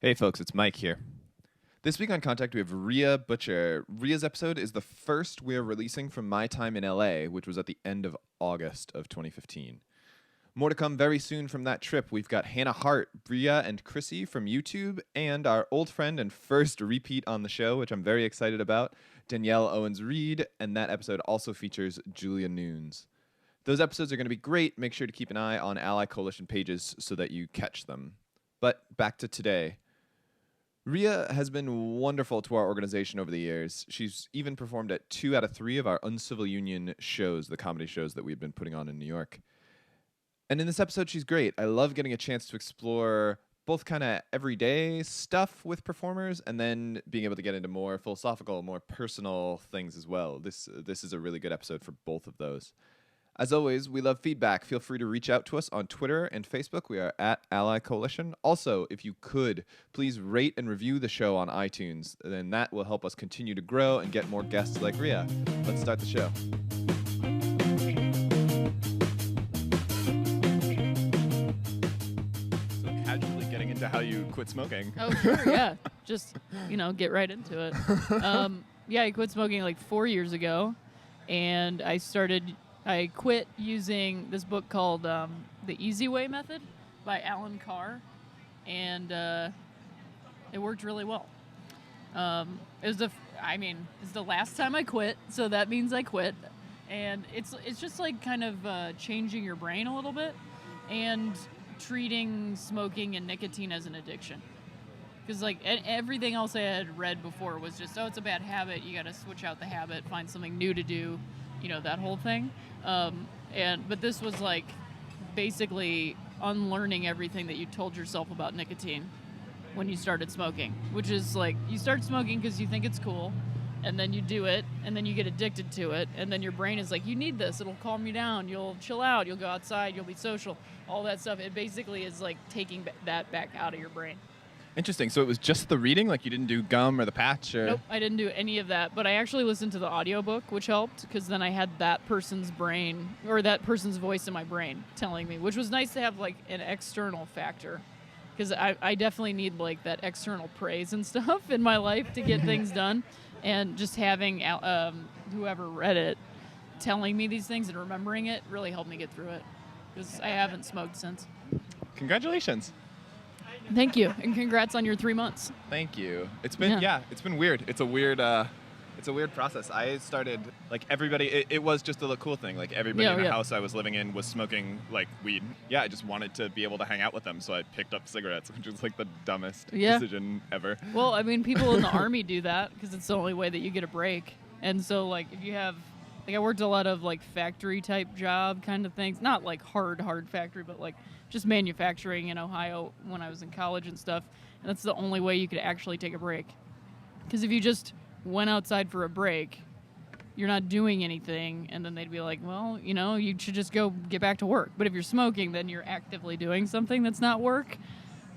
Hey folks, it's Mike here. This week on Contact, we have Rhea Butcher. Rhea's episode is the first we're releasing from my time in LA, which was at the end of August of 2015. More to come very soon from that trip. We've got Hannah Hart, Rhea, and Chrissy from YouTube, and our old friend and first repeat on the show, which I'm very excited about, Danielle Owens-Reed, and that episode also features Julia Nunes. Those episodes are going to be great. Make sure to keep an eye on Ally Coalition pages so that you catch them. But back to today. Rhea has been wonderful to our organization over the years. She's even performed at 2 out of 3 of our Uncivil Union shows, the comedy shows that we've been putting on in New York. And in this episode, she's great. I love getting a chance to explore both kind of everyday stuff with performers and then being able to get into more philosophical, more personal things as well. This is a really good episode for both of those. As always, we love feedback. Feel free to reach out to us on Twitter and Facebook. We are at Ally Coalition. Also, if you could, please rate and review the show on iTunes. Then that will help us continue to grow and get more guests like Rhea. Let's start the show. So casually getting into how you quit smoking. Oh, sure, yeah. Just, get right into it. I quit smoking like 4 years ago, and I quit using this book called The Easy Way Method by Alan Carr, and it worked really well. It's the last time I quit, so that means I quit, and it's just like kind of changing your brain a little bit and treating smoking and nicotine as an addiction. Because everything else I had read before was just, it's a bad habit, you got to switch out the habit, find something new to do. That whole thing. But this was like basically unlearning everything that you told yourself about nicotine when you started smoking, which is like you start smoking because you think it's cool, and then you do it, and then you get addicted to it, and then your brain is like, you need this, it'll calm you down, you'll chill out, you'll go outside, you'll be social, all that stuff. It basically is like taking that back out of your brain. Interesting. So it was just the reading? Like you didn't do gum or the patch? Or? Nope, I didn't do any of that. But I actually listened to the audiobook, which helped, because then I had that person's brain, or that person's voice in my brain telling me, which was nice to have like an external factor. Because I definitely need like that external praise and stuff in my life to get things done. And just having whoever read it telling me these things and remembering it really helped me get through it. Because I haven't smoked since. Congratulations. Thank you, and congrats on your 3 months. Thank you. It's been it's been weird. It's a weird process. I started like everybody. It was just a cool thing. Like everybody in the house I was living in was smoking like weed. Yeah, I just wanted to be able to hang out with them, so I picked up cigarettes, which was like the dumbest decision ever. Well, I mean, people in the army do that because it's the only way that you get a break. And so like if you have, I worked a lot of like factory type job kind of things, not like hard factory, but like just manufacturing in Ohio when I was in college and stuff. And that's the only way you could actually take a break. Because if you just went outside for a break, you're not doing anything. And then they'd be like, well, you should just go get back to work. But if you're smoking, then you're actively doing something that's not work.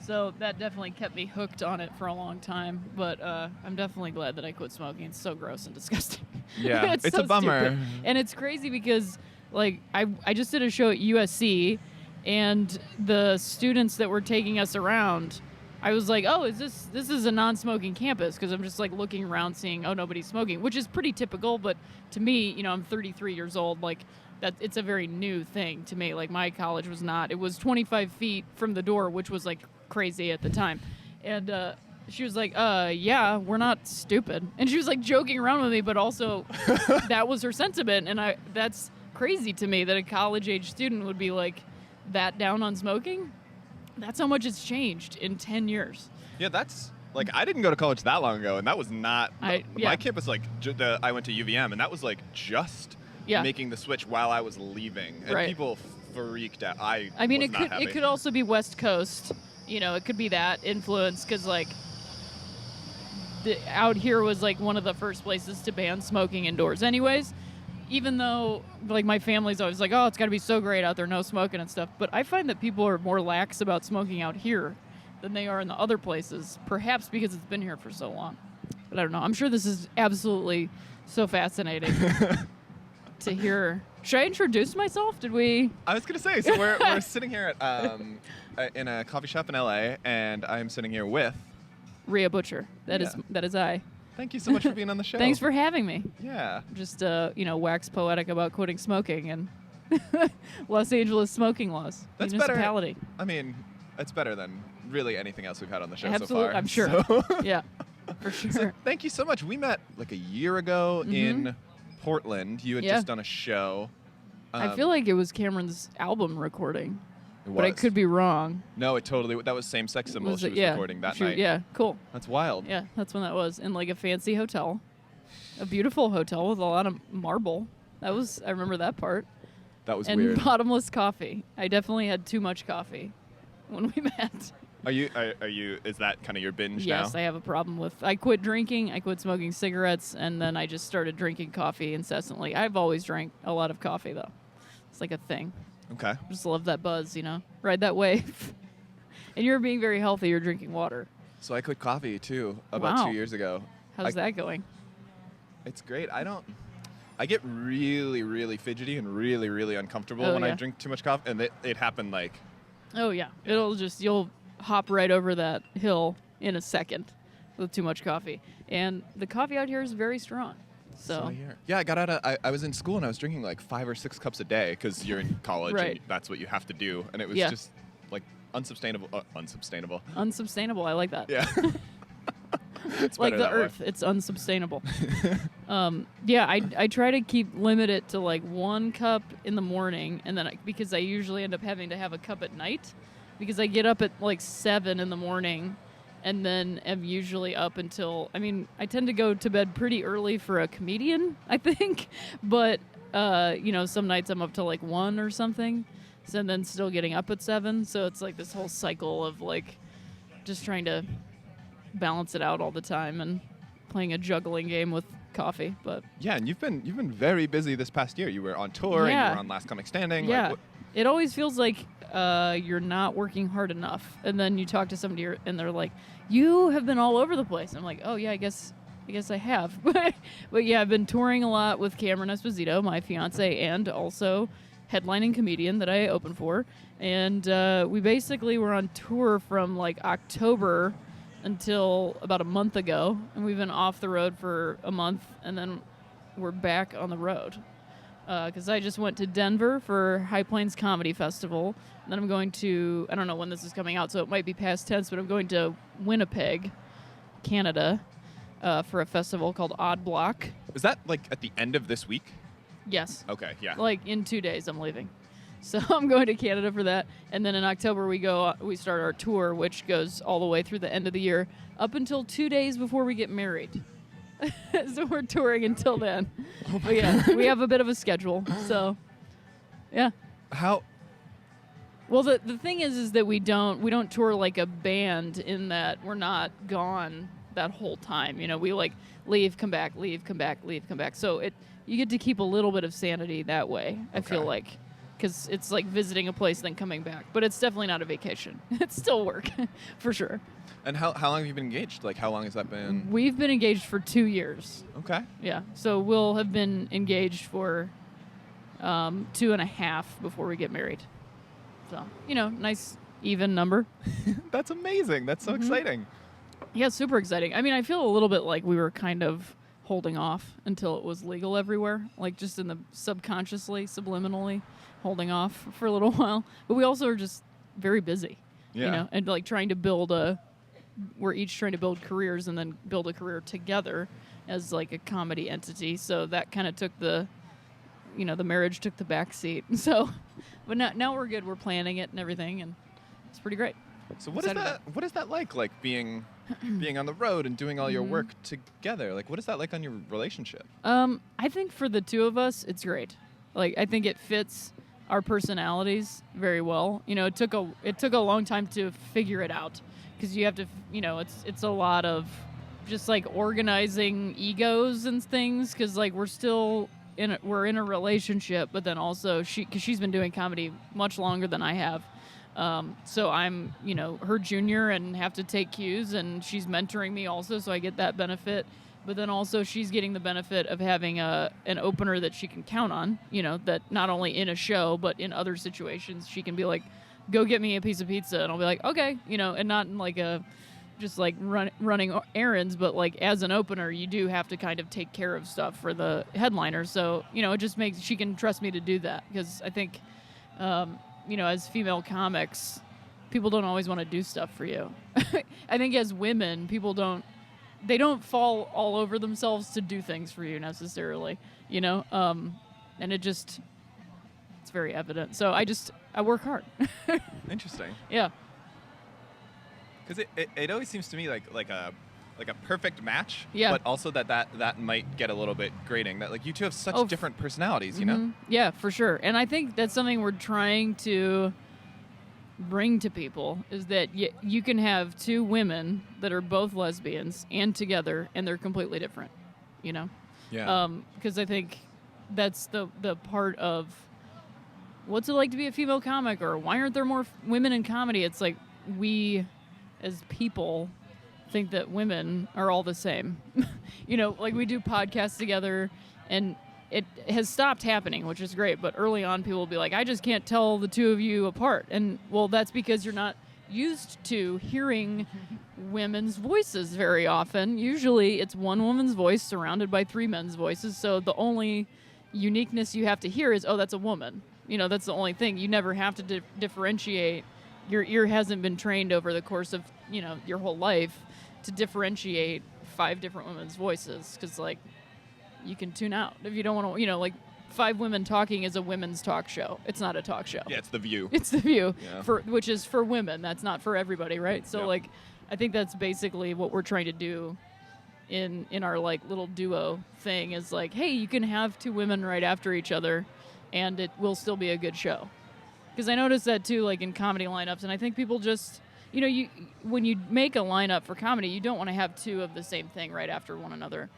So that definitely kept me hooked on it for a long time. But I'm definitely glad that I quit smoking. It's so gross and disgusting. Yeah, it's so a bummer. Stupid. And it's crazy because like I just did a show at USC, and the students that were taking us around, I was like, oh, this is a non-smoking campus, because I'm just like looking around seeing, nobody's smoking, which is pretty typical. But to me, I'm 33 years old, like that it's a very new thing to me. Like my college was not. It was 25 feet from the door, which was like crazy at the time. And she was like, yeah, we're not stupid. And she was like joking around with me, but also that was her sentiment. And that's crazy to me that a college-age student would be like that down on smoking. That's how much it's changed in 10 years. Yeah, that's like I didn't go to college that long ago, and that was not my campus. Like I went to UVM, and that was like just making the switch while I was leaving, and people freaked out. I mean, it could also be West Coast. It could be that influence, because like out here was like one of the first places to ban smoking indoors, anyways. Even though, like, my family's always like, it's got to be so great out there, no smoking and stuff. But I find that people are more lax about smoking out here than they are in the other places, perhaps because it's been here for so long. But I don't know. I'm sure this is absolutely so fascinating to hear. Should I introduce myself? Did we? I was going to say, so we're sitting here at in a coffee shop in LA, and I'm sitting here with Rhea Butcher. That is I. Thank you so much for being on the show. Thanks for having me. Yeah. Just wax poetic about quitting smoking and Los Angeles smoking laws. That's municipality. better. I mean, it's better than really anything else we've had on the show Absolutely, so far. I'm sure. So Yeah, for sure. So thank you so much. We met like a year ago in Portland. You had just done a show. I feel like it was Cameron's album recording, It but I was. could be wrong. No, that was Same Sex Symbol she was recording that night. Yeah, cool. That's wild. Yeah, that's when that was in like a fancy hotel, a beautiful hotel with a lot of marble. I remember that part. That was and weird. And bottomless coffee. I definitely had too much coffee when we met. Are you? Is that kind of your binge now? Yes, I have a problem with. I quit drinking. I quit smoking cigarettes, and then I just started drinking coffee incessantly. I've always drank a lot of coffee, though. It's like a thing. Okay. Just love that buzz, ride that wave. And you're being very healthy. You're drinking water. So I quit coffee too about 2 years ago. How's that going? It's great. I get really, really fidgety and really, really uncomfortable when I drink too much coffee, and it happened like. Oh yeah, you'll hop right over that hill in a second with too much coffee, and the coffee out here is very strong. So yeah, I got out of. I was in school and I was drinking like 5 or 6 cups a day because you're in college right. and that's what you have to do, and it was just like unsustainable. Unsustainable. I like that. Yeah. It's like the earth. Way. It's unsustainable. I try to limit it to like 1 cup in the morning, and then because I usually end up having to have a cup at night, because I get up at like 7 in the morning, and then am usually up until. I mean, I tend to go to bed pretty early for a comedian, I think, but some nights I'm up till like 1 or something, so then still getting up at 7. So it's like this whole cycle of like just trying to balance it out all the time and playing a juggling game with coffee. But yeah, and you've been very busy this past year. You were on tour and you were on Last Comic Standing. Yeah, it always feels like you're not working hard enough, and then you talk to somebody and they're like, "You have been all over the place." I'm like, "Oh yeah, I guess I have." But yeah, I've been touring a lot with Cameron Esposito, my fiance, and also headlining comedian that I open for, and we basically were on tour from like October until about a month ago, and we've been off the road for a month, and then we're back on the road because I just went to Denver for High Plains Comedy Festival, and then I'm going to, I don't know when this is coming out, so it might be past tense, but I'm going to Winnipeg, Canada, for a festival called Odd Block. Is that like at the end of this week? Yes. Okay, yeah. Like in 2 days I'm leaving. So I'm going to Canada for that. And then in October we start our tour, which goes all the way through the end of the year, up until 2 days before we get married. So we're touring until then. But yeah, we have a bit of a schedule. So yeah. How? Well, the thing is that we don't tour like a band in that we're not gone that whole time. We like leave, come back, leave, come back, leave, come back. So you get to keep a little bit of sanity that way, I feel like. Because it's like visiting a place then coming back. But it's definitely not a vacation. It's still work, for sure. And how long have you been engaged? Like, how long has that been? We've been engaged for 2 years. Okay. Yeah. So we'll have been engaged for 2.5 before we get married. So, nice, even number. That's amazing. That's so exciting. Yeah, super exciting. I mean, I feel a little bit like we were kind of holding off until it was legal everywhere. Like, just in the subconsciously, subliminally holding off for a little while. But we also are just very busy, and like trying to we're each trying to build careers and then build a career together as like a comedy entity. So that kind of took the marriage took the back seat. So, but now we're good. We're planning it and everything, and it's pretty great. So what is that like being on the road and doing all your work together? Like, what is that like on your relationship? I think for the two of us, it's great. Like, I think it fits our personalities very well. It took a long time to figure it out because you have to, it's a lot of just like organizing egos and things because like we're in a relationship, but then also because she's been doing comedy much longer than I have. So I'm, her junior and have to take cues, and she's mentoring me also, so I get that benefit. But then also she's getting the benefit of having an opener that she can count on, that not only in a show, but in other situations she can be like, go get me a piece of pizza, and I'll be like, okay, and not in like just like running errands, but like as an opener, you do have to kind of take care of stuff for the headliner. So, it just makes, she can trust me to do that, because I think, as female comics, people don't always want to do stuff for you. I think as women, they don't fall all over themselves to do things for you necessarily, and it's very evident. So I work hard. Interesting. Yeah. Because it always seems to me like a perfect match, Yeah. but also that might get a little bit grating. That like you two have such different personalities, you know? Yeah, for sure. And I think that's something we're trying to bring to people, is that you can have two women that are both lesbians and together, and they're completely different, Yeah. Because I think that's the part of what's it like to be a female comic, or why aren't there more women in comedy? It's like we as people think that women are all the same. Like we do podcasts together, and it has stopped happening, which is great. But early on, people will be like, I just can't tell the two of you apart. And well, that's because you're not used to hearing women's voices very often. Usually it's one woman's voice surrounded by three men's voices. So the only uniqueness you have to hear is, oh, that's a woman. That's the only thing. You never have to differentiate. Your ear hasn't been trained over the course of, your whole life to differentiate 5 different women's voices, because, like, you can tune out if you don't want to, like, 5 women talking is a women's talk show. It's not a talk show. Yeah, it's The View. It's The View, Yeah. which is for women. That's not for everybody, right? So, Yeah. like, I think that's basically what we're trying to do in our, like, little duo thing, is, like, hey, you can have 2 women right after each other, and it will still be a good show. Because I noticed that, too, like, in comedy lineups, and I think people just, when you make a lineup for comedy, you don't want to have 2 of the same thing right after one another.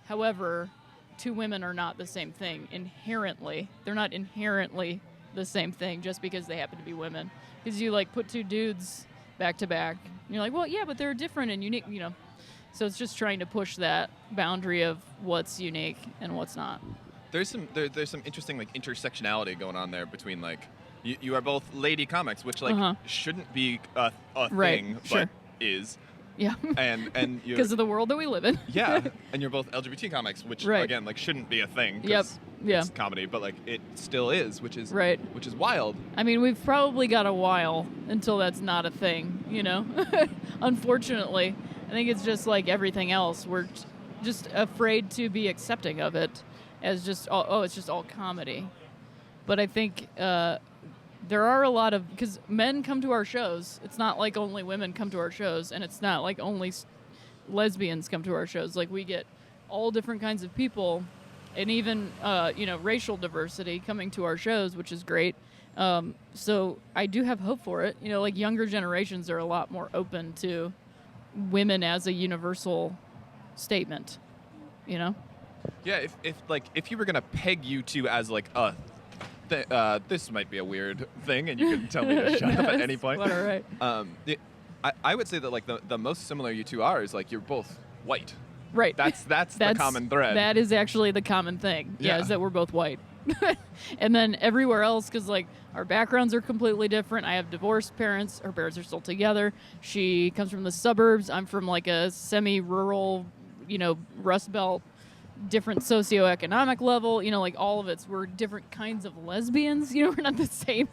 However, 2 women are not the same thing inherently. They're not inherently the same thing just because they happen to be women. Because you, like, put 2 dudes back to back, and you're like, well, yeah, but they're different and unique, So it's just trying to push that boundary of what's unique and what's not. There's some interesting like intersectionality going on there between like you are both lady comics, which like shouldn't be a Right, thing, sure. but is. Yeah. And you because of the world that we live in. Yeah, and you're both LGBT comics, which Right. again like shouldn't be a thing. Yep. 'Cause Yeah. It's comedy, but like it still is, which is Right. which is wild. I mean, we've probably got a while until that's not a thing, Unfortunately, I think it's just like everything else. We're just afraid to be accepting of it as just, it's just all comedy. But I think there are a lot of, because men come to our shows. It's not like only women come to our shows, and it's not like only lesbians come to our shows. Like, we get all different kinds of people, and even, racial diversity coming to our shows, which is great. So I do have hope for it. Like, younger generations are a lot more open to women as a universal statement, Yeah, if you were gonna peg you two as like this might be a weird thing, and you could tell me to shut up at any point. All right. I would say that like the most similar you two are is like you're both white. Right. That's the common thread. That is actually the common thing. Yeah. Is that we're both white. And then everywhere else, because like our backgrounds are completely different. I have divorced parents. Her parents are still together. She comes from the suburbs. I'm from like a semi-rural, Rust Belt, different socioeconomic level. Like all of we're different kinds of lesbians. We're not the same.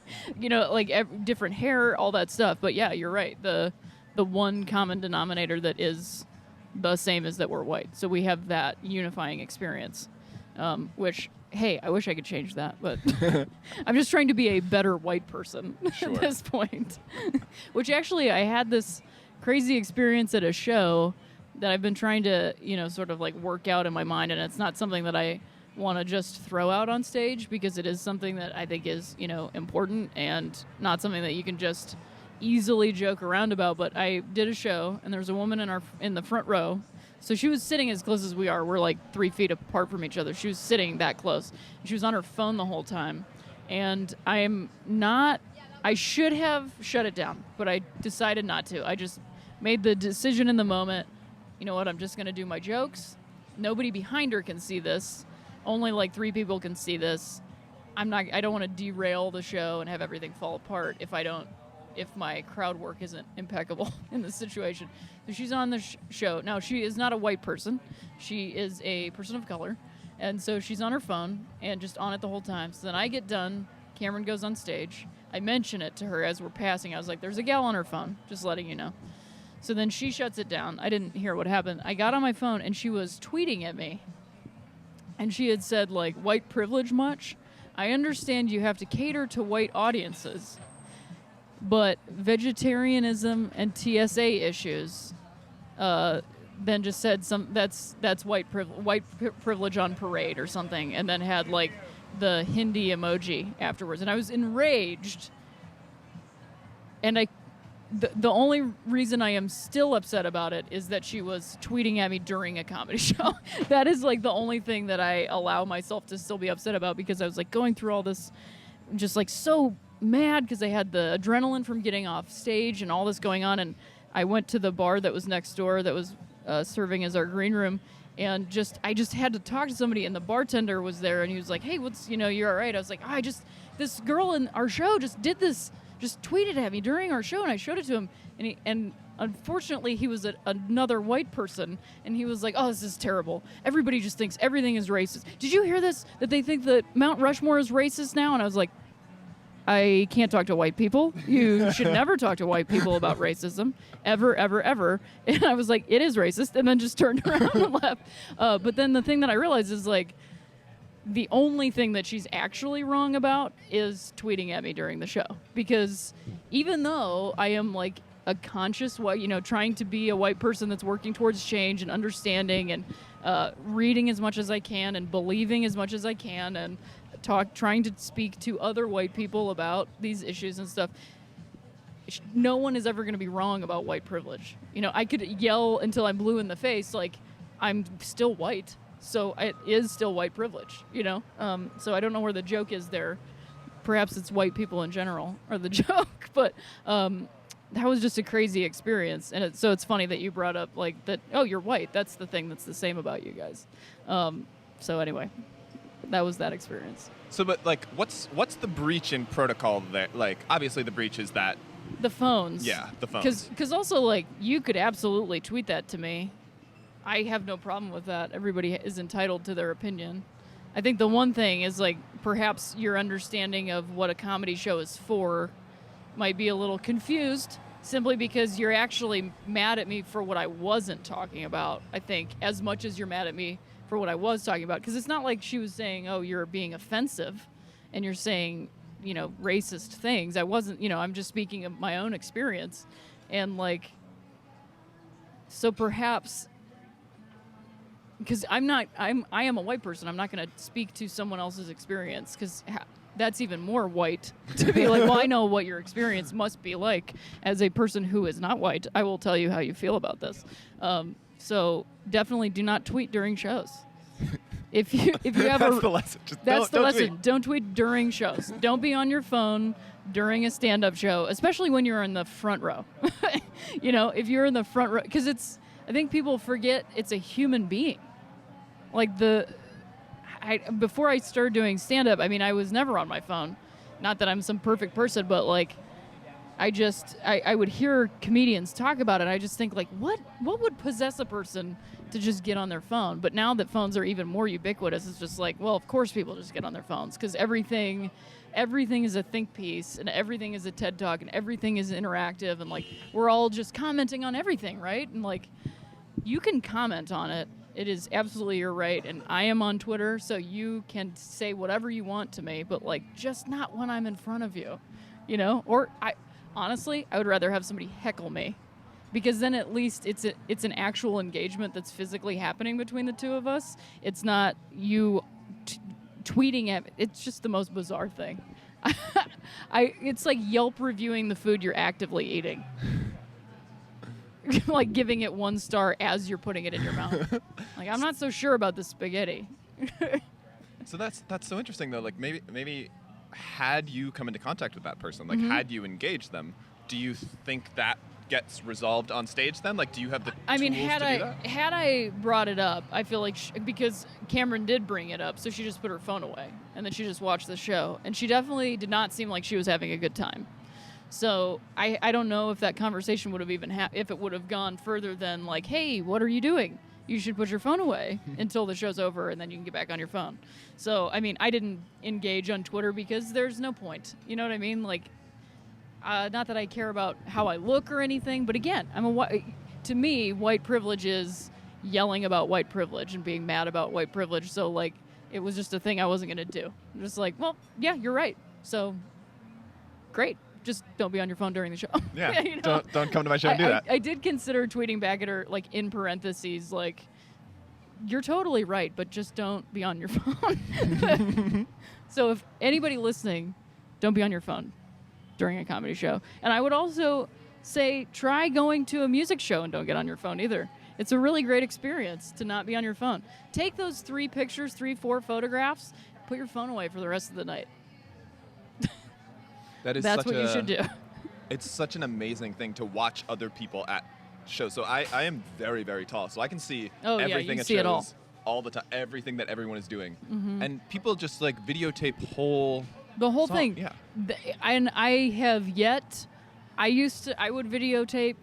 Different hair, all that stuff. But yeah, you're right. The one common denominator that is the same is that we're white. So we have that unifying experience, which, hey, I wish I could change that, but I'm just trying to be a better white person Sure. at this point. Which actually, I had this crazy experience at a show that I've been trying to, sort of like work out in my mind, and it's not something that I want to just throw out on stage, because it is something that I think is, important and not something that you can just easily joke around about. But I did a show, and there was a woman in the front row. So she was sitting as close as we are. We're like 3 feet apart from each other. She was sitting that close. She was on her phone the whole time. And I should have shut it down, but I decided not to. I just made the decision in the moment. You know what? I'm just going to do my jokes. Nobody behind her can see this. Only like 3 people can see this. I don't want to derail the show and have everything fall apart if I don't if my crowd work isn't impeccable in this situation. So she's on the show. Now, she is not a white person. She is a person of color. And so she's on her phone and just on it the whole time. So then I get done. Cameron goes on stage. I mention it to her as we're passing. I was like, there's a gal on her phone, just letting you know. So then she shuts it down. I didn't hear what happened. I got on my phone, and she was tweeting at me. And she had said, like, white privilege much? I understand you have to cater to white audiences, but vegetarianism and TSA issues, then just said that's white privilege on parade or something, and then had, like, the Hindi emoji afterwards. And I was enraged. And the only reason I am still upset about it is that she was tweeting at me during a comedy show. That is, like, the only thing that I allow myself to still be upset about, because I was, like, going through all this, just, like, so mad because I had the adrenaline from getting off stage and all this going on. And I went to the bar that was next door that was serving as our green room, and I just had to talk to somebody, and the bartender was there, and he was like, hey, you're all right? I was like, this girl in our show just did this, just tweeted at me during our show, and I showed it to him, and unfortunately he was another white person, and he was like, oh, this is terrible. Everybody just thinks everything is racist. Did you hear this? That they think that Mount Rushmore is racist now? And I was like, I can't talk to white people. You should never talk to white people about racism, ever, ever, ever. And I was like, it is racist, and then just turned around and left. But then the thing that I realized is, like, the only thing that she's actually wrong about is tweeting at me during the show. Because even though I am, like, a conscious white, trying to be a white person that's working towards change and understanding and reading as much as I can and believing as much as I can and trying to speak to other white people about these issues and stuff, no one is ever going to be wrong about white privilege. I could yell until I'm blue in the face, like, I'm still white. So it is still white privilege, So I don't know where the joke is there. Perhaps it's white people in general are the joke, but that was just a crazy experience. And so it's funny that you brought up, like, that, oh, you're white. That's the thing that's the same about you guys. So anyway, that was that experience. So, but, like, what's the breach in protocol there? Like, obviously the breach is that... The phones. Yeah, the phones. Because also, like, you could absolutely tweet that to me. I have no problem with that. Everybody is entitled to their opinion. I think the one thing is, like, perhaps your understanding of what a comedy show is for might be a little confused, simply because you're actually mad at me for what I wasn't talking about, I think, as much as you're mad at me for what I was talking about. Because it's not like she was saying, oh, you're being offensive and you're saying, racist things. I wasn't, I'm just speaking of my own experience. And, like, so perhaps... Because I am a white person. I'm not going to speak to someone else's experience, because that's even more white to be like, well, I know what your experience must be like as a person who is not white. I will tell you how you feel about this. So definitely do not tweet during shows. If you have that's the lesson. That's the lesson. Tweet. Don't tweet during shows. Don't be on your phone during a stand-up show, especially when you're in the front row. If you're in the front row, because I think people forget it's a human being. Like, before I started doing stand-up, I was never on my phone. Not that I'm some perfect person, but, like, I would hear comedians talk about it. I just think, like, what would possess a person to just get on their phone? But now that phones are even more ubiquitous, it's just like, well, of course people just get on their phones, because everything is a think piece, and everything is a TED Talk, and everything is interactive, and, like, we're all just commenting on everything, right? And, like, you can comment on it. It is absolutely your right, and I am on Twitter, so you can say whatever you want to me, but, like, just not when I'm in front of you, Or honestly, I would rather have somebody heckle me, because then at least it's an actual engagement that's physically happening between the two of us. It's not you tweeting at me. It's just the most bizarre thing. It's like Yelp reviewing the food you're actively eating. Like giving it 1 star as you're putting it in your mouth. Like, I'm not so sure about this spaghetti. So that's so interesting, though. Like, maybe had you come into contact with that person, like, had you engaged them, do you think that gets resolved on stage then? Like, do you have the tools to do that? Had I brought it up, I feel like because Cameron did bring it up, so she just put her phone away and then she just watched the show, and she definitely did not seem like she was having a good time. So I don't know if that conversation would have even if it would have gone further than like, hey, what are you doing? You should put your phone away until the show's over, and then you can get back on your phone. So, I mean, I didn't engage on Twitter because there's no point. You know what I mean? Like, not that I care about how I look or anything, but again, to me, white privilege is yelling about white privilege and being mad about white privilege. So, like, it was just a thing I wasn't going to do. I'm just like, well, yeah, you're right. So, great. Just don't be on your phone during the show. Yeah, you know? don't come to my show and do that. I did consider tweeting back at her, like, in parentheses, like, you're totally right, but just don't be on your phone. So if anybody listening, don't be on your phone during a comedy show. And I would also say try going to a music show and don't get on your phone either. It's a really great experience to not be on your phone. Take those 3 pictures, 4 photographs, put your phone away for the rest of the night. That's what you should do. It's such an amazing thing to watch other people at shows. So I am very, very tall, so I can see everything at shows all the time, everything that everyone is doing. Mm-hmm. And people just like videotape the whole song. thing. Yeah. And I have yet, I would videotape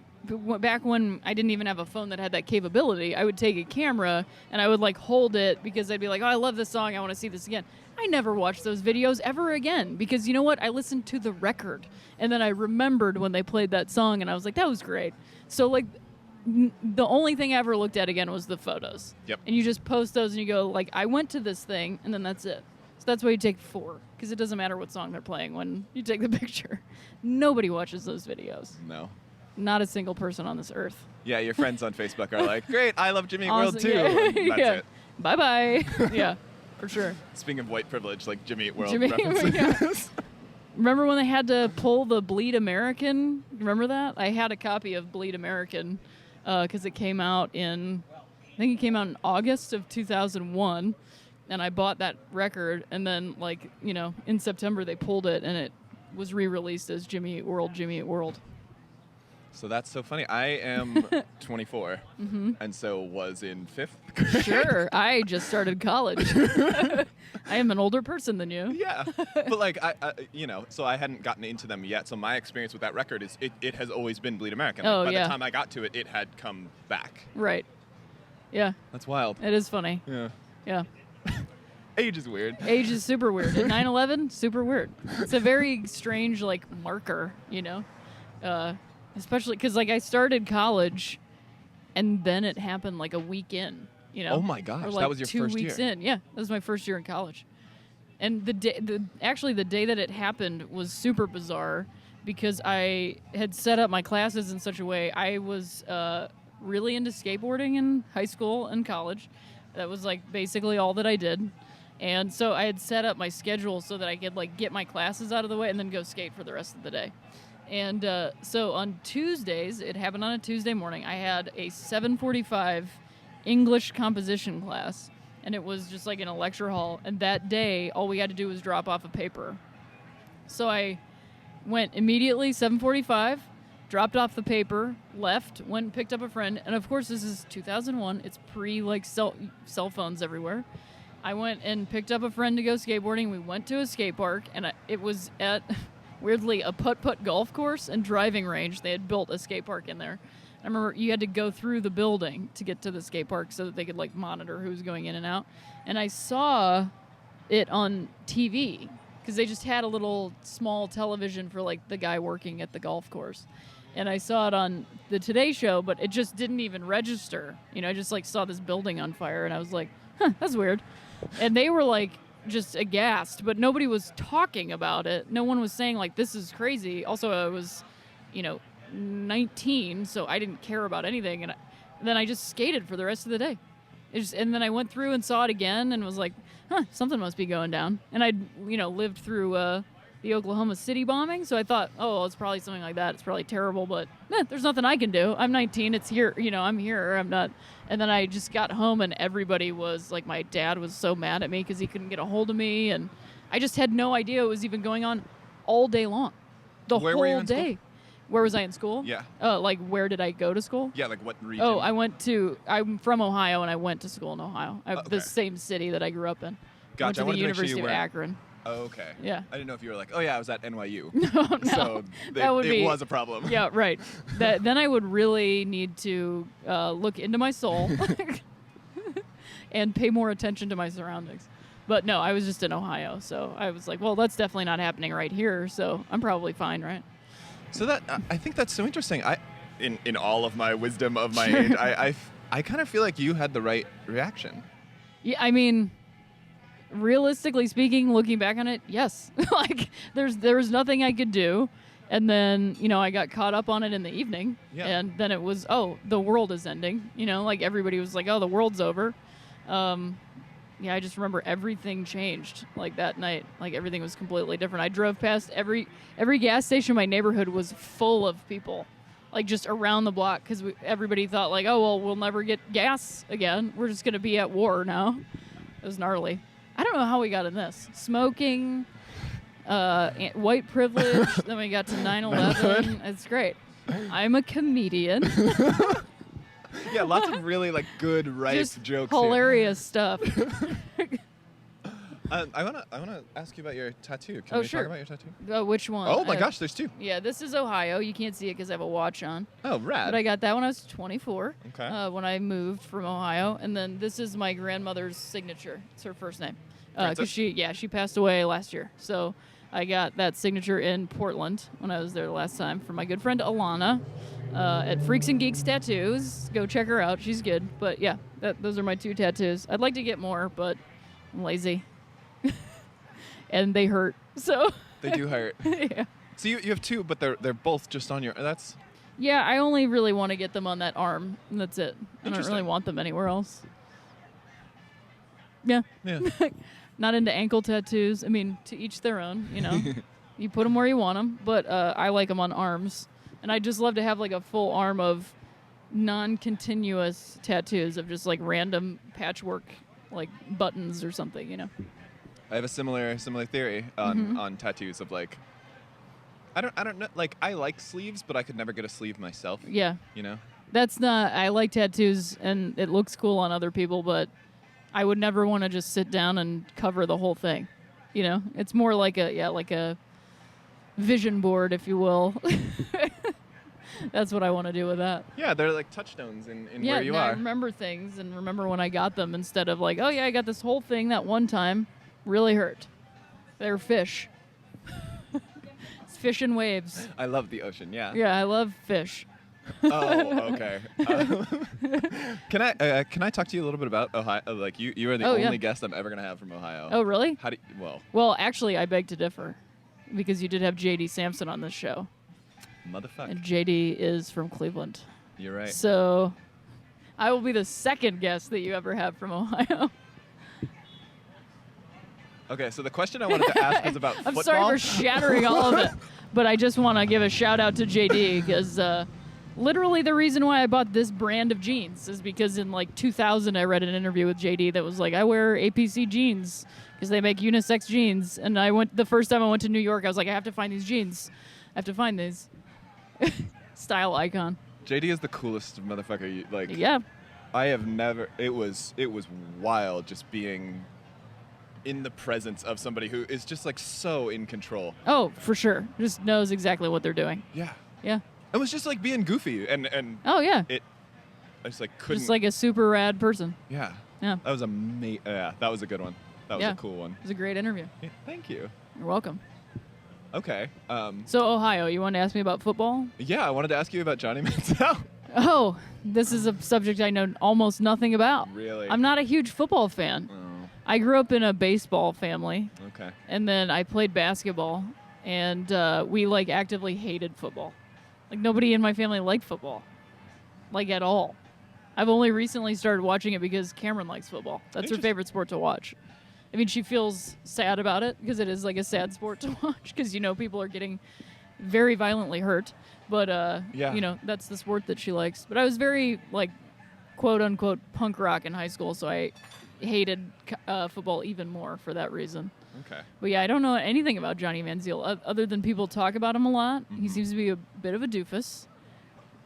back when I didn't even have a phone that had that capability. I would take a camera and I would like hold it because I'd be like, oh, I love this song. I want to see this again. I never watched those videos ever again because you know what? I listened to the record and then I remembered when they played that song and I was like, that was great. So like the only thing I ever looked at again was the photos. Yep. And you just post those and you go like, I went to this thing and then that's it. So that's why you take 4 because it doesn't matter what song they're playing when you take the picture. Nobody watches those videos. No. Not a single person on this earth. Yeah, your friends on Facebook are like, great, I love Jimmy Eat Awesome. World too. Yeah. And that's it. Bye-bye. Yeah, for sure. Speaking of white privilege, like Jimmy Eat World Jimmy, references. yeah. Remember when they had to pull the Bleed American? Remember that? I had a copy of Bleed American because it came out in August of 2001. And I bought that record. And then, like, you know, in September they pulled it and it was re-released as Jimmy Eat World, Jimmy Eat World. So that's so funny. I am 24, and so was in 5th grade. Sure, I just started college. I am an older person than you. Yeah, but like I so I hadn't gotten into them yet. So my experience with that record is it has always been Bleed American. Like, by the time I got to it, it had come back. Right. Yeah. That's wild. It is funny. Yeah. Yeah. Age is weird. Age is super weird. At 9/11, super weird. It's a very strange like marker, you know. Especially because, like, I started college, and then it happened, like, a week in, you know? Oh, my gosh. Or, like, that was your 2 first weeks year. in. Yeah, that was my first year in college. And the day that it happened was super bizarre because I had set up my classes in such a way. I was really into skateboarding in high school and college. That was, like, basically all that I did. And so I had set up my schedule so that I could, like, get my classes out of the way and then go skate for the rest of the day. And so on Tuesdays, it happened on a Tuesday morning, I had a 7:45 English composition class, and it was just like in a lecture hall. And that day, all we had to do was drop off a paper. So I went immediately, 7:45, dropped off the paper, left, went and picked up a friend. And of course, this is 2001. It's pre like cell phones everywhere. I went and picked up a friend to go skateboarding. We went to a skate park, and it was at... weirdly, a putt-putt golf course and driving range. They had built a skate park in there. I remember you had to go through the building to get to the skate park so that they could, like, monitor who was going in and out. And I saw it on TV because they just had a little small television for, like, the guy working at the golf course. And I saw it on the Today Show, but it just didn't even register. You know, I just, like, saw this building on fire, and I was like, huh, that's weird. And they were, like, just aghast, but nobody was talking about it. No one was saying like, this is crazy. Also, I was, 19, so I didn't care about anything. And then I just skated for the rest of the day. And then I went through and saw it again and was like, huh, something must be going down. And I'd, lived through the Oklahoma City bombing, so I thought, oh, well, it's probably something like that. It's probably terrible, but there's nothing I can do. I'm 19. It's here. I'm here. I'm not. And then I just got home, and everybody was like, my dad was so mad at me because he couldn't get a hold of me, and I just had no idea it was even going on all day long, Where were you whole in day. school? Where was I in school? Yeah. Like, where did I go to school? Yeah, like what region? Oh, I'm from Ohio, and I went to school in Ohio. Okay. The same city that I grew up in. Gotcha. Went to I wanted the to make sure University you of weren't Akron. Oh, okay. Yeah. I didn't know if you were like, oh yeah, I was at NYU. No, So that would it be, was a problem. Yeah, right. Then I would really need to look into my soul and pay more attention to my surroundings. But no, I was just in Ohio, so I was like, well, that's definitely not happening right here, so I'm probably fine, right? So that I think that's so interesting. In all of my wisdom of my Sure. age, I kind of feel like you had the right reaction. Yeah, I mean, realistically speaking, looking back on it, yes. Like, there was nothing I could do. And then, I got caught up on it in the evening. Yeah. And then it was, oh, the world is ending. Like everybody was like, oh, the world's over. Yeah, I just remember everything changed like that night. Like everything was completely different. I drove past every gas station in my neighborhood was full of people, like just around the block, because everybody thought like, oh, well, we'll never get gas again. We're just going to be at war now. It was gnarly. I don't know how we got in this. Smoking, white privilege, then we got to 9/11. It's great. I'm a comedian. Yeah, lots of really like good, ripe Just jokes. hilarious stuff. I wanna ask you about your tattoo. Can we Sure. talk about your tattoo? Which one? Oh my gosh, there's two. Yeah, this is Ohio. You can't see it because I have a watch on. Oh, rad. But I got that when I was 24. Okay. When I moved from Ohio, and then this is my grandmother's signature. It's her first name. Frances? Because she passed away last year. So I got that signature in Portland when I was there the last time from my good friend Alana at Freaks and Geeks Tattoos. Go check her out. She's good. But yeah, those are my two tattoos. I'd like to get more, but I'm lazy. And they hurt. So They do hurt. yeah. So you have two, but they're both just on your. That's Yeah, I only really want to get them on that arm, and that's it. I don't really Interesting. want them anywhere else. Yeah. yeah. Not into ankle tattoos. I mean, to each their own, You put them where you want them, but I like them on arms. And I just love to have like a full arm of non-continuous tattoos of just like random patchwork, like buttons or something, I have a similar theory on tattoos of like. I don't know. Like I like sleeves, but I could never get a sleeve myself. Yeah. You know. That's not. I like tattoos, and it looks cool on other people, but I would never want to just sit down and cover the whole thing. It's more like a vision board, if you will. That's what I want to do with that. Yeah, they're like touchstones in Yeah, where you I are. remember things and remember when I got them instead of like, oh yeah, I got this whole thing that one time. Really hurt. They're fish. It's fish and waves. I love the ocean. Yeah. Yeah, I love fish. Oh, okay. Can I talk to you a little bit about Ohio? Like you are the Oh, yeah. only guest I'm ever gonna have from Ohio. Oh, really? How do you, well, Well, actually, I beg to differ, because you did have JD Sampson on this show, motherfucker. and JD is from Cleveland. You're right. So, I will be the second guest that you ever have from Ohio. Okay, so the question I wanted to ask was about I'm football. sorry for shattering all of it, but I just want to give a shout out to JD because literally the reason why I bought this brand of jeans is because in like 2000 I read an interview with JD that was like, I wear APC jeans because they make unisex jeans, and the first time I went to New York, I was like, I have to find these jeans. I have to find these. Style icon. JD is the coolest motherfucker. Yeah. I have never. It was wild just being in the presence of somebody who is just like so in control. Oh, for sure. Just knows exactly what they're doing. Yeah. Yeah. It was just like being goofy and Oh, yeah. I just like couldn't. Just like a super rad person. Yeah. Yeah. That was Yeah, that was a good one. That was Yeah. a cool one. It was a great interview. Yeah, thank you. You're welcome. Okay. So, Ohio, you wanted to ask me about football? Yeah, I wanted to ask you about Johnny Manziel. Oh, this is a subject I know almost nothing about. Really? I'm not a huge football fan. Oh, I grew up in a baseball family, okay. and then I played basketball, and we like actively hated football. Like nobody in my family liked football, like at all. I've only recently started watching it because Cameron likes football. That's her Interesting. favorite sport to watch. I mean, she feels sad about it because it is like a sad sport to watch because, people are getting very violently hurt. But, Yeah. That's the sport that she likes. But I was very, like, quote-unquote punk rock in high school, so I hated football even more for that reason. Okay. But, yeah, I don't know anything about Johnny Manziel other than people talk about him a lot. Mm-hmm. He seems to be a bit of a doofus,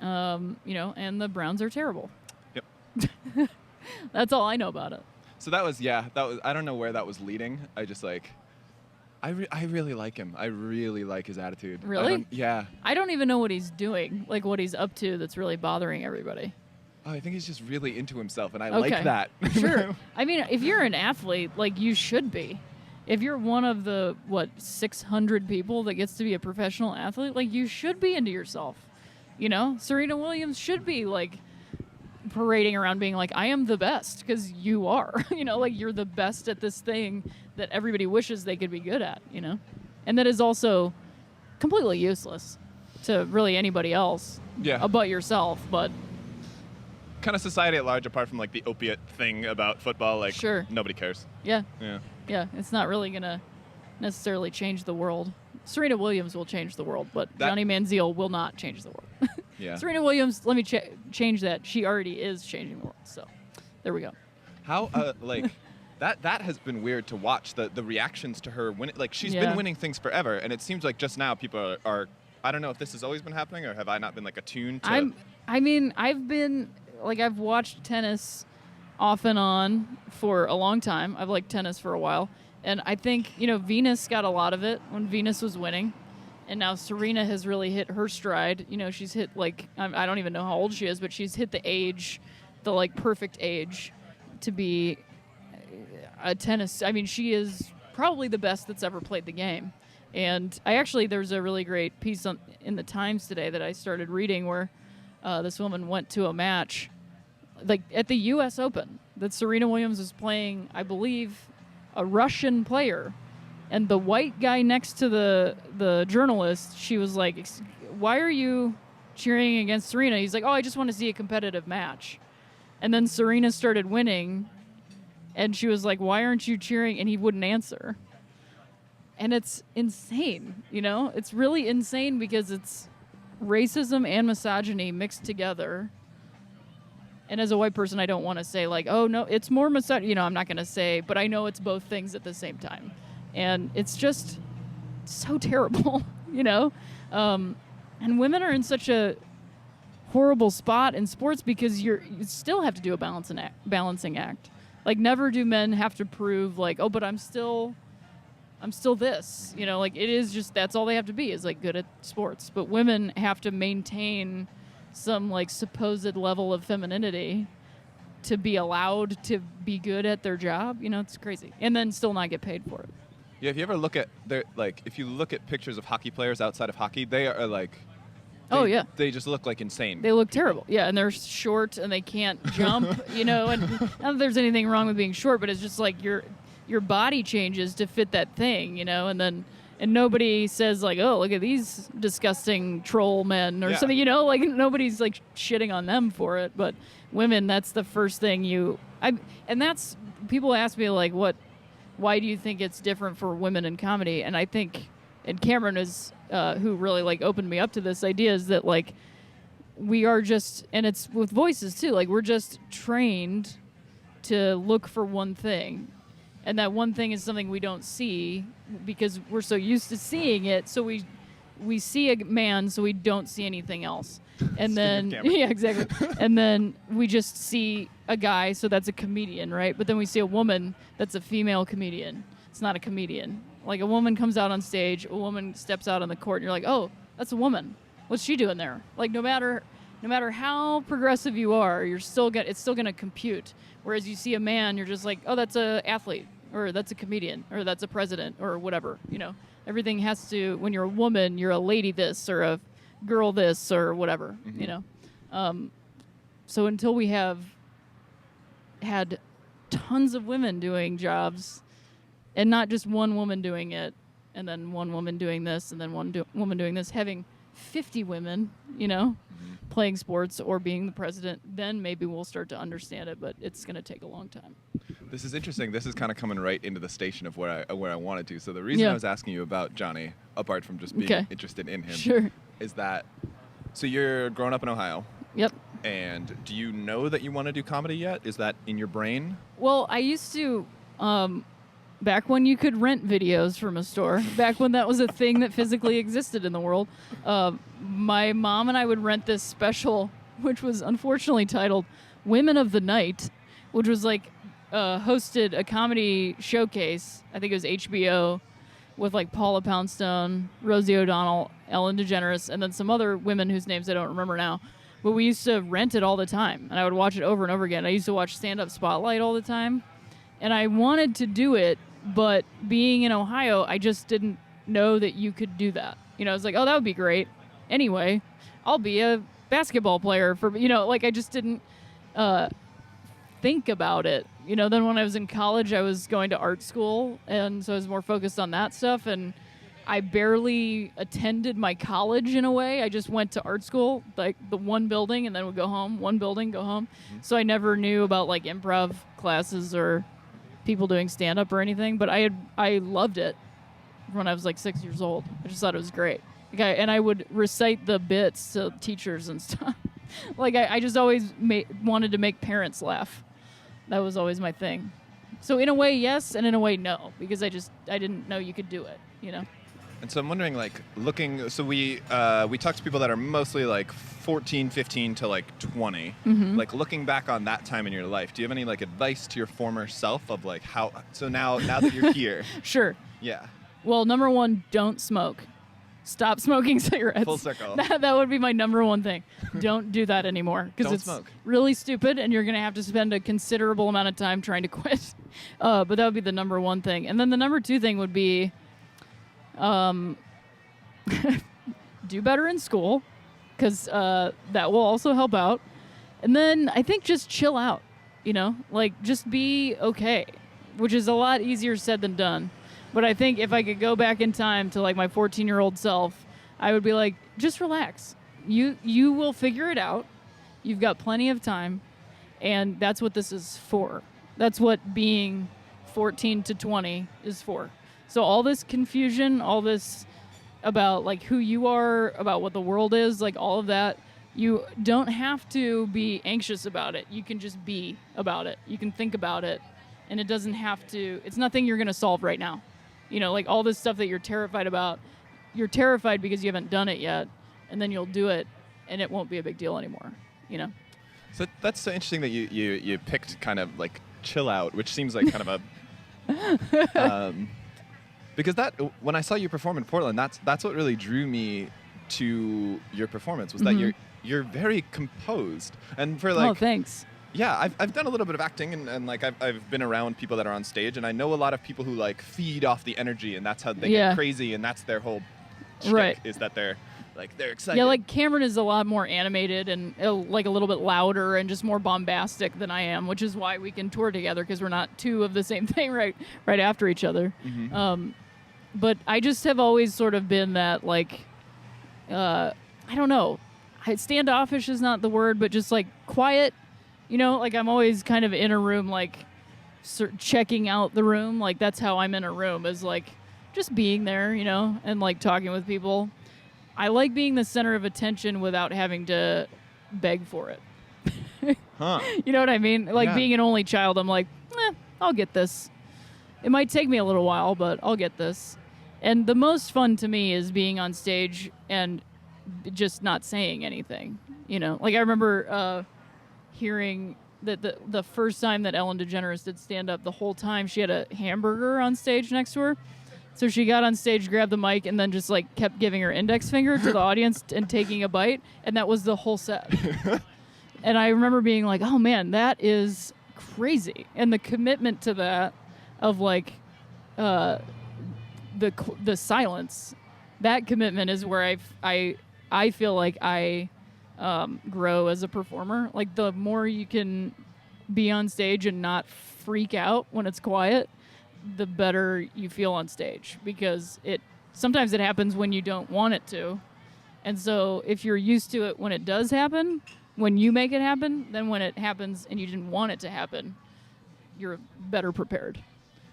and the Browns are terrible. Yep. That's all I know about it. So that was I don't know where that was leading. I just like I really like him. I really like his attitude. Really? Yeah. I don't even know what he's doing, like what he's up to that's really bothering everybody. Oh, I think he's just really into himself, and I Okay. like that. Sure. I mean, if you're an athlete, like you should be. If you're one of the, 600 people that gets to be a professional athlete, like you should be into yourself. You know? Serena Williams should be like parading around being like, I am the best, because you are. You know, like you're the best at this thing that everybody wishes they could be good at, you know? And that is also completely useless to really anybody else Yeah. about yourself, but Kind of society at large, apart from like the opiate thing about football, like Sure. nobody cares. yeah. Yeah. Yeah, it's not really going to necessarily change the world. Serena Williams will change the world, but Johnny Manziel will not change the world. Yeah. Serena Williams, let me change that. She already is changing the world. So there we go. How like that has been weird to watch the reactions to her when like she's Yeah. been winning things forever, and it seems like just now people are I don't know if this has always been happening or have I not been like attuned to. I've watched tennis off and on for a long time. I've liked tennis for a while. And I think, Venus got a lot of it when Venus was winning. And now Serena has really hit her stride. She's hit I don't even know how old she is, but she's hit the perfect age to be a tennis. I mean, she is probably the best that's ever played the game. And there's a really great piece in the Times today that I started reading where this woman went to a match at the U.S. Open that Serena Williams was playing, I believe, a Russian player. And the white guy next to the journalist, she was like, why are you cheering against Serena? He's like, oh, I just want to see a competitive match. And then Serena started winning, and she was like, why aren't you cheering? And he wouldn't answer. And it's insane, It's really insane because it's racism and misogyny mixed together. And as a white person, I don't want to say oh, no, it's more misogyny. I'm not going to say, but I know it's both things at the same time. And it's just so terrible, And women are in such a horrible spot in sports because you still have to do a balancing act. Never do men have to prove oh, but I'm still this, it is just, that's all they have to be is good at sports. But women have to maintain some supposed level of femininity to be allowed to be good at their job. It's crazy. And then still not get paid for it. Yeah, if you ever look at if you look at pictures of hockey players outside of hockey, they are they just look insane. They look terrible. Yeah, and they're short and they can't jump, and not that there's anything wrong with being short, but it's just your body changes to fit that thing, and nobody says oh, look at these disgusting troll men or something, nobody's shitting on them for it. But women, that's the first thing and that's, people ask me why do you think it's different for women in comedy? And I think, and Cameron is, who really opened me up to this idea, is that we are just, and it's with voices too, we're just trained to look for one thing. And that one thing is something we don't see because we're so used to seeing it. So we see a man, so we don't see anything else. And then, yeah, exactly. And then we just see a guy, so that's a comedian, right? But then we see a woman, that's a female comedian. It's not a comedian. A woman comes out on stage, a woman steps out on the court, and you're like, oh, that's a woman. What's she doing there? No matter how progressive you are, it's still gonna compute. Whereas you see a man, you're just like, oh, that's a athlete, or that's a comedian, or that's a president, or whatever. Everything has to. When you're a woman, you're a lady this, or a girl this, or whatever. Mm-hmm. So until we have had tons of women doing jobs, and not just one woman doing it, and then one woman doing this, and then one woman doing this, having 50 women, playing sports or being the president, then maybe we'll start to understand it, but it's going to take a long time. This is interesting. This is kind of coming right into the station of where I wanted to. So the reason I was asking you about Johnny, apart from just being interested in him, is that, so you're growing up in Ohio. Yep. And do you know that you want to do comedy yet? Is that in your brain? Well, I used to, back when you could rent videos from a store, back when that was a thing that physically existed in the world, my mom and I would rent this special, which was unfortunately titled Women of the Night, which was hosted a comedy showcase. I think it was HBO. with like Paula Poundstone, Rosie O'Donnell, Ellen DeGeneres, and then some other women whose names I don't remember now. But we used to rent it all the time, and I would watch it over and over again. I used to watch Stand Up Spotlight all the time, and I wanted to do it, but being in Ohio, I just didn't know that you could do that. You know, I was like, oh, that would be great. Anyway, I'll be a basketball player for, you know, like I just didn't think about it. You know, then when I was in college, I was going to art school, and so I was more focused on that stuff, and I barely attended my college in a way. I just went to art school, like the one building, and then would go home, one building, go home. Mm-hmm. So I never knew about like improv classes or people doing stand-up or anything, but I loved it when I was like 6 years old. I just thought it was great. Like and I would recite the bits to teachers and stuff. Like I just always wanted to make parents laugh. That was always my thing. So in a way, yes, and in a way, no, because I didn't know you could do it, you know? And so I'm wondering, like, so we talk to people that are mostly like 14, 15 to like 20. Mm-hmm. Like, looking back on that time in your life, do you have any like advice to your former self of like how? So now that you're here, sure. Yeah. Well, number one, don't smoke. Stop smoking cigarettes. Full circle. That would be my number one thing. Don't do that anymore because it's smoke. Really stupid, and you're gonna have to spend a considerable amount of time trying to quit. But that would be the number one thing, and then the number two thing would be. Do better in school, because that will also help out. And then I think just chill out, you know, like just be okay, which is a lot easier said than done. But I think if I could go back in time to like my 14-year-old self, I would be like, just relax. You will figure it out. You've got plenty of time, and that's what this is for. That's what being 14 to 20 is for. So all this confusion, all this about like who you are, about what the world is, like all of that, you don't have to be anxious about it. You can just be about it. You can think about it, and it doesn't have to, it's nothing you're going to solve right now. You know, like all this stuff that you're terrified about, you're terrified because you haven't done it yet, and then you'll do it, and it won't be a big deal anymore, you know? So that's so interesting that you picked kind of like chill out, which seems like kind of a... because when I saw you perform in Portland, that's what really drew me to your performance was that you're very composed, and for like, oh, thanks. Yeah, I've done a little bit of acting, and like I've been around people that are on stage, and I know a lot of people who like feed off the energy, and that's how they get crazy, and that's their whole shtick, is that they're excited. Yeah, like Cameron is a lot more animated and like a little bit louder and just more bombastic than I am, which is why we can tour together, because we're not two of the same thing right after each other. Mm-hmm. But I just have always sort of been that like, I don't know, standoffish is not the word, but just like quiet, you know, like I'm always kind of in a room, like checking out the room. Like that's how I'm in a room, is like just being there, you know, and like talking with people. I like being the center of attention without having to beg for it. Huh. You know what I mean? Like being an only child, I'm like, I'll get this. It might take me a little while, but I'll get this. And the most fun to me is being on stage and just not saying anything. You know, like I remember hearing that the first time that Ellen DeGeneres did stand up, the whole time she had a hamburger on stage next to her. So she got on stage, grabbed the mic, and then just like kept giving her index finger to the audience and taking a bite, and that was the whole set. And I remember being like, "Oh man, that is crazy!" And the commitment to that, of like, the silence, that commitment is where I feel like I grow as a performer. Like the more you can be on stage and not freak out when it's quiet, the better you feel on stage, because sometimes it happens when you don't want it to. And so if you're used to it when it does happen, when you make it happen, then when it happens and you didn't want it to happen, you're better prepared.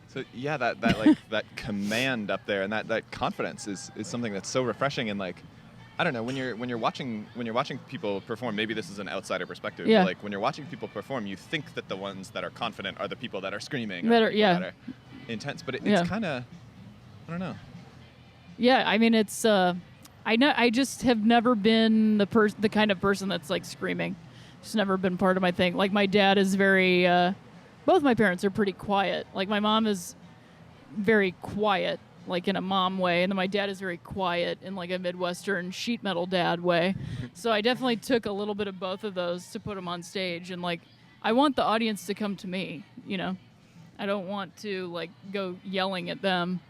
So yeah, that like that command up there and that confidence is something that's so refreshing. And like, I don't know, when you're watching people perform, maybe this is an outsider perspective, but like when you're watching people perform, you think that the ones that are confident are the people that are screaming, that are intense, but it's kind of, I don't know. Yeah, I mean, it's I just have never been the kind of person that's like screaming. It's never been part of my thing. Like my dad is very both my parents are pretty quiet. Like my mom is very quiet like in a mom way, and then my dad is very quiet in like a Midwestern sheet metal dad way. So I definitely took a little bit of both of those to put them on stage, and like I want the audience to come to me, you know. I don't want to like go yelling at them,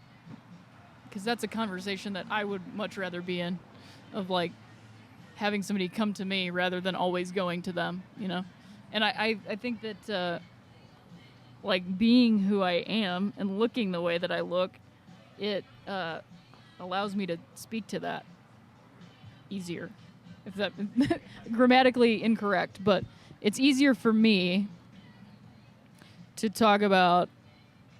because that's a conversation that I would much rather be in, of like having somebody come to me rather than always going to them, you know. And I think that like being who I am and looking the way that I look, it allows me to speak to that easier. If that grammatically incorrect, but it's easier for me to talk about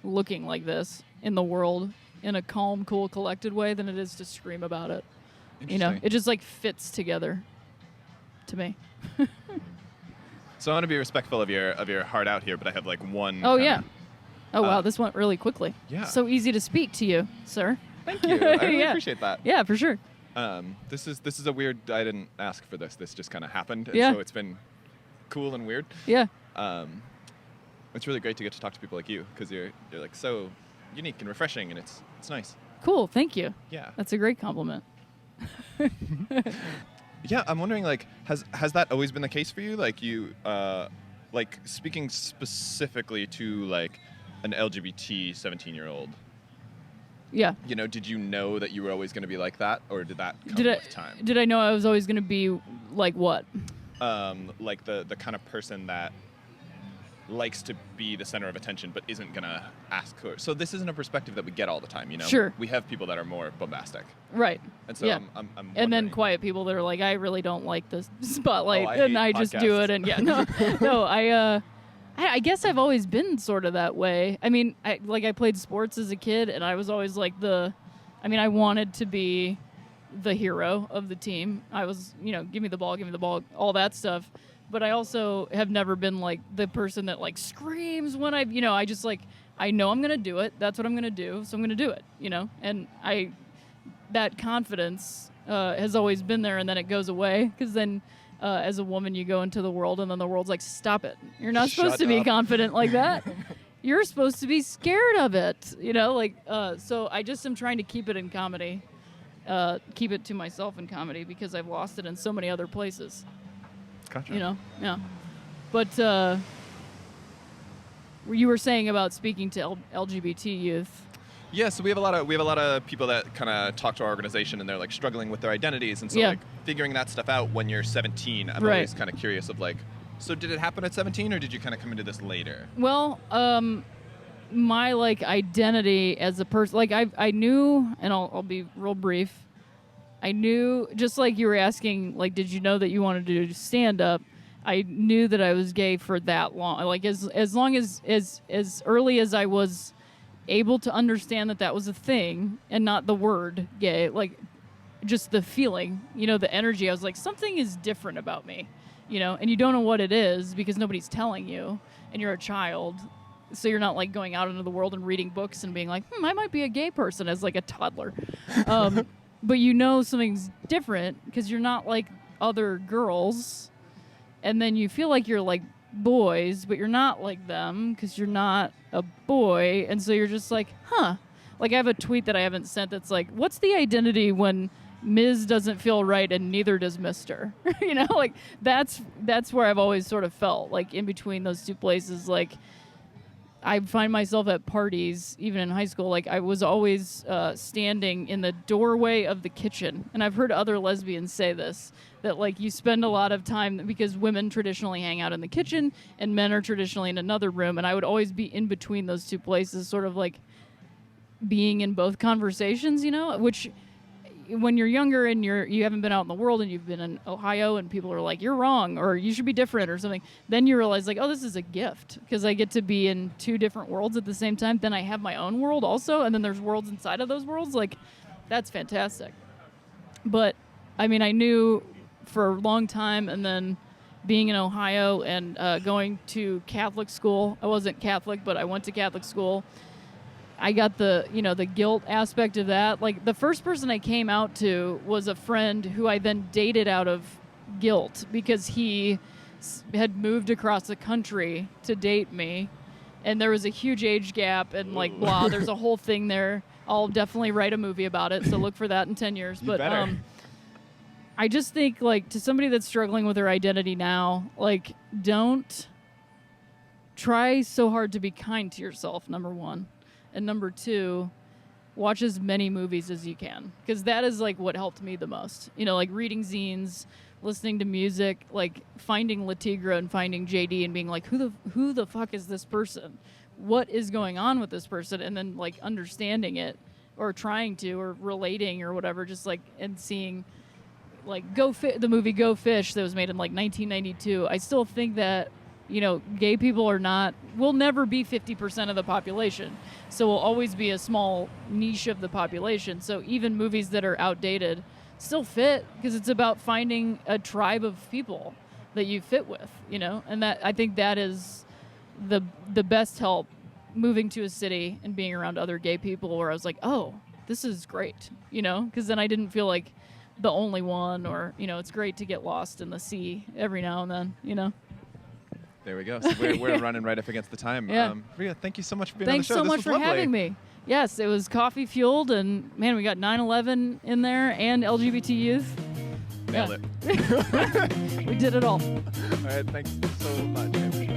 looking like this in the world in a calm, cool, collected way than it is to scream about it. You know, it just like fits together to me. So I want to be respectful of your heart out here, but I have like one. Oh yeah. Oh wow, this went really quickly. Yeah. So easy to speak to you, sir. Thank you. I really Yeah. appreciate that. Yeah, for sure. This is a weird. I didn't ask for this. This just kind of happened, and Yeah. so it's been cool and weird. Yeah. It's really great to get to talk to people like you, because you're like so unique and refreshing, and it's nice. Cool. Thank you. Yeah. That's a great compliment. Yeah, I'm wondering, like, has that always been the case for you? Like, you, like, speaking specifically to, like, an LGBT 17-year-old, Yeah. you know, did you know that you were always going to be like that, or did that come Did with time? Did I know I was always going to be like what? Like, the kind of person that likes to be the center of attention but isn't going to ask for. So this isn't a perspective that we get all the time, you know? Sure. We have people that are more bombastic. Right. And so Yeah. I'm And then wondering- quiet people that are like, I really don't like the spotlight, Oh, I and hate I just do podcasts. it. And yeah, no, I guess I've always been sort of that way. I mean, I played sports as a kid, and I was always like I wanted to be the hero of the team. I was, you know, give me the ball, all that stuff. But I also have never been like the person that like screams when I just like, I know I'm going to do it. That's what I'm going to do. So I'm going to do it, you know? And that confidence has always been there, and then it goes away, because then as a woman you go into the world, and then the world's like, stop it. You're not supposed Shut to be up. confident like that. You're supposed to be scared of it, you know? Like, so I just am trying to keep it in comedy, keep it to myself in comedy, because I've lost it in so many other places. Gotcha. You know, yeah. But you were saying about speaking to LGBT youth. Yeah, so we have a lot of people that kind of talk to our organization, and they're like struggling with their identities, and so Yeah. like figuring that stuff out when you're 17. I'm Right. always kind of curious of like, so did it happen at 17, or did you kind of come into this later? Well, my like identity as a person, like I knew, and I'll be real brief. I knew, just like you were asking, like, did you know that you wanted to do stand up? I knew that I was gay for that long. Like as long as early as I was able to understand that was a thing, and not the word gay, like just the feeling, you know, the energy. I was like, something is different about me, you know, and you don't know what it is because nobody's telling you, and you're a child. So you're not like going out into the world and reading books and being like, I might be a gay person as like a toddler. But you know something's different because you're not like other girls. And then you feel like you're like boys, but you're not like them because you're not a boy. And so you're just like, Like I have a tweet that I haven't sent that's like, what's the identity when Ms. doesn't feel right and neither does Mr.? You know, like that's where I've always sort of felt, like in between those two places. Like I find myself at parties, even in high school, like I was always standing in the doorway of the kitchen. And I've heard other lesbians say this, that like you spend a lot of time, because women traditionally hang out in the kitchen and men are traditionally in another room. And I would always be in between those two places, sort of like being in both conversations, you know, which when you're younger and you haven't been out in the world and you've been in Ohio and people are like, you're wrong, or you should be different or something, then you realize like, oh, this is a gift because I get to be in two different worlds at the same time. Then I have my own world also, and then there's worlds inside of those worlds. Like, that's fantastic. But I mean, I knew for a long time, and then being in Ohio and going to Catholic school, I wasn't Catholic, but I went to Catholic school. I got the guilt aspect of that. Like the first person I came out to was a friend who I then dated out of guilt because he had moved across the country to date me, and there was a huge age gap and like blah. There's a whole thing there I'll definitely write a movie about it. So look for that in 10 years. You But better. I just think, like, to somebody that's struggling with their identity now, like, don't try so hard to be kind to yourself, number one. And number two, watch as many movies as you can. Because that is, like, what helped me the most. You know, like, reading zines, listening to music, like, finding Latigra and finding JD and being like, who the fuck is this person? What is going on with this person? And then, like, understanding it or trying to or relating or whatever, just, like, and seeing... like the movie Go Fish that was made in like 1992. I still think that, you know, gay people will never be 50% of the population. So will always be a small niche of the population. So even movies that are outdated still fit because it's about finding a tribe of people that you fit with, you know? And that, I think that is the best help moving to a city and being around other gay people where I was like, oh, this is great, you know? Because then I didn't feel like the only one, or, you know, it's great to get lost in the sea every now and then, you know. There we go. So we're running right up against the time. Yeah. Rhea, thank you so much for being Thanks on the show. so This much was for lovely. having me. Yes, it was coffee fueled, and man, we got 9/11 in there and LGBT youth. Nailed Yeah. it. We did it all. All right, thanks so much.